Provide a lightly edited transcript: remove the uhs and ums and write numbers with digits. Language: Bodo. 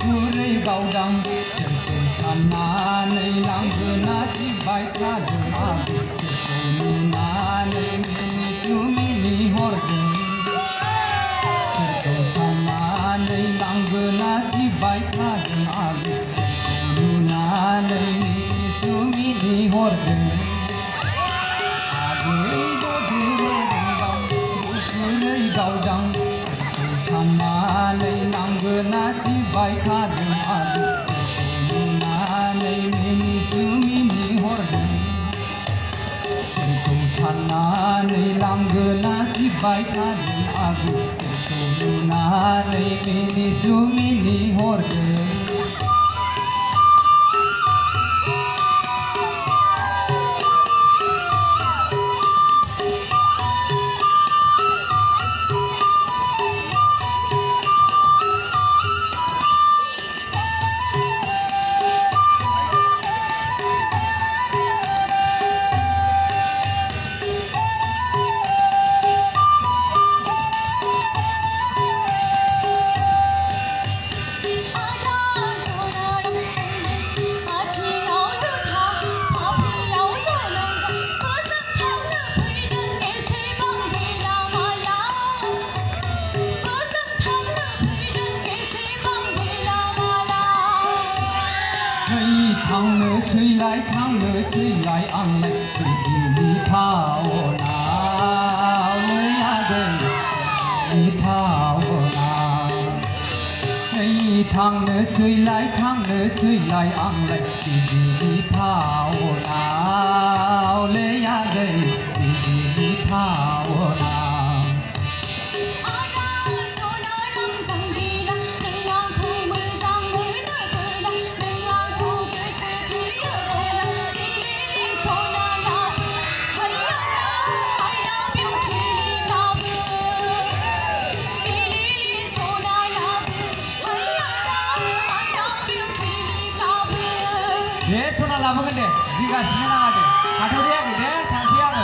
गुरै गावदां सोरखौ साननानै लांगोना सिबाय थादों आबै सोरखौ नुनानै मिनिस्लु मिनिहरदों सोरखौ साननानै लांगोना सिबाय थादों आबै सोरखौ नुनानै मिनिस्लु मिनिहरदों गावदां सोरखौ साननानै लांगोना सिबाय थादों आबै सोरखौ नुनानै मिनिस्लु मिनिहरदों सोरखौ साननानै लांगोना सिबाय थादों आबै सोरखौ नुनानै मिनिस्लु मिनिहरदों थांनोसैलाय थांनोसैलाय आंलाय बिजिनि टाउनाव नै आगै टाउनाव नै थांनोसैलाय थांनोसैलाय आंलाय बिजिनि टाउनाव नै आगै बिजिनि टाउनाव दे सना लाबोगोन दे जिगासिनो नाङा दे थाथ'दे आगै दे थांसै आङो